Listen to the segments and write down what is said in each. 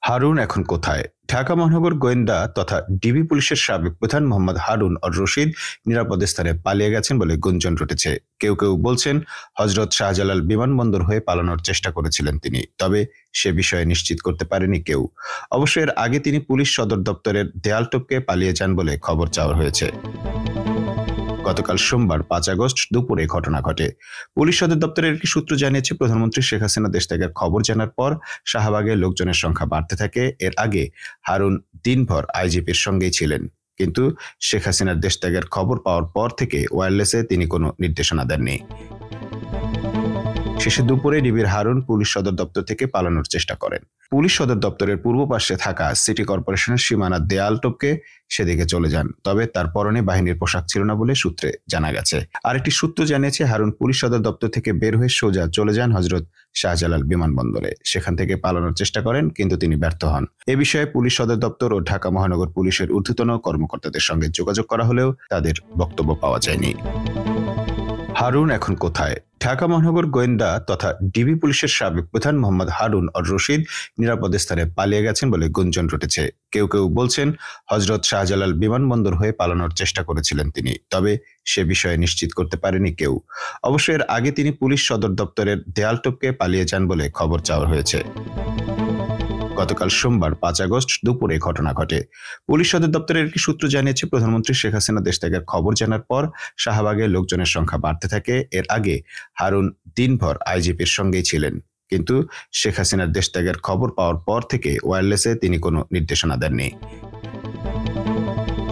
হারুন এখন কোথায়? ঢাকা মহানগর গোয়েন্দা তথা ডিবি পুলিশের সাবেক প্রধান মোহাম্মদ হারুন অর রশিদ নিরাপদ স্থানে পালিয়ে গেছেন বলে গুঞ্জন রটেছে। কেউ কেউ বলছেন হযরত শাহজালাল বিমানবন্দর হয়ে পালানোর চেষ্টা করেছিলেন তিনি, তবে সে বিষয়ে নিশ্চিত করতে পারেনি কেউ। অবশ্য এর আগে তিনি পুলিশ সদর দপ্তরের দেয়াল টপকে পালিয়ে যান বলে খবর চাওয়া হয়েছে। গতকাল সোমবার ৫ আগস্ট দুপুরে ঘটনা ঘটে। পুলিশ সদর দপ্তরের একটি সূত্র জানিয়েছে, প্রধানমন্ত্রী শেখ হাসিনা দেশ ত্যাগের খবর জানার পর শাহবাগে লোকজনের সংখ্যা বাড়তে থাকে। এর আগে হারুন দিনভর আইজিপির সঙ্গেই ছিলেন, কিন্তু শেখ হাসিনার দেশ ত্যাগের খবর পাওয়ার পর থেকে ওয়্যারলেসে তিনি কোনো নির্দেশনা দেননি। শেষে দুপুরে ডিবির হারুন পুলিশ সদর দপ্তর থেকে পালানোর চেষ্টা করেন। পুলিশ সদর দপ্তরের পূর্ব পাশে থাকা সিটি কর্পোরেশনের সীমানার দেয়াল টপকে সেদিকে চলে যান, তবে তার পরনে বাহিনীর পোশাক ছিল না বলে সূত্রে জানা গেছে। আরেকটি সূত্র জানিয়েছে, হারুন পুলিশ সদর দপ্তর থেকে বের হয়ে সোজা চলে যান হযরত শাহজালাল বিমানবন্দরে। সেখান থেকে পালানোর চেষ্টা করেন, কিন্তু তিনি ব্যর্থ হন। এ বিষয়ে পুলিশ সদর দপ্তর ও ঢাকা মহানগর পুলিশের ঊর্ধ্বতন কর্মকর্তাদের সঙ্গে যোগাযোগ করা হলেও তাদের বক্তব্য পাওয়া যায়নি। হারুন এখন কোথায়? ঢাকা মহানগর গোয়েন্দা তথা ডিবি পুলিশের সাবেক প্রধান মোহাম্মদ হারুন অর রশিদ নিরাপদ স্থানে পালিয়ে গেছেন বলে গুঞ্জন রটেছে। কেউ কেউ বলছেন হযরত শাহজালাল বিমানবন্দর হয়ে পালানোর চেষ্টা করেছিলেন তিনি, তবে সে বিষয়ে নিশ্চিত করতে পারেনি কেউ। অবশ্য এর আগে তিনি পুলিশ সদর দপ্তরের দেয়াল টপকে পালিয়ে যান বলে খবর চাওয়া হয়েছে। গতকাল সোমবার ৫ আগস্ট দুপুরে ঘটনা ঘটে। পুলিশ সদর দপ্তরের একটি সূত্র জানিয়েছে, প্রধানমন্ত্রী শেখ হাসিনা দেশ ত্যাগের খবর জানার পর শাহবাগে লোকজনের সংখ্যা বাড়তে থাকে। এর আগে হারুন দিনভর আইজিপির সঙ্গেই ছিলেন, কিন্তু শেখ হাসিনার দেশ ত্যাগের খবর পাওয়ার পর থেকে ওয়্যারলেসে তিনি কোনো নির্দেশনা দেননি।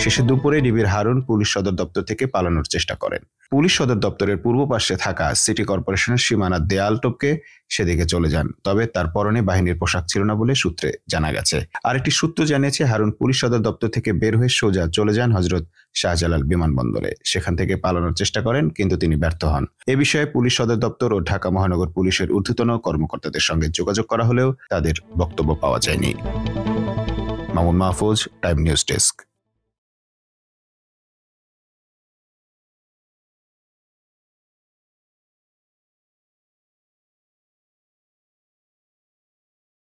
শেষে দুপুরে ডিবির হারুন পুলিশ সদর দপ্তর থেকে পালানোর চেষ্টা করেন। পুলিশ সদর দপ্তরের পূর্ব পাশে থাকা সিটি কর্পোরেশনের সীমানার দেয়াল টপকে সেদিকে চলে যান, তবে তার পরনে বাহিনীর পোশাক ছিল না বলে সূত্রে জানা গেছে। আরেকটি সূত্র জানিয়েছে, হারুন পুলিশ সদর দপ্তর থেকে বের হয়ে সোজা চলে যান হযরত শাহজালাল বিমানবন্দরে। সেখান থেকে পালানোর চেষ্টা করেন, কিন্তু তিনি ব্যর্থ হন। এ বিষয়ে পুলিশ সদর দপ্তর ও ঢাকা মহানগর পুলিশের ঊর্ধ্বতন কর্মকর্তাদের সঙ্গে যোগাযোগ করা হলেও তাদের বক্তব্য পাওয়া যায়নি। Mamun Mahfuz, time news desk.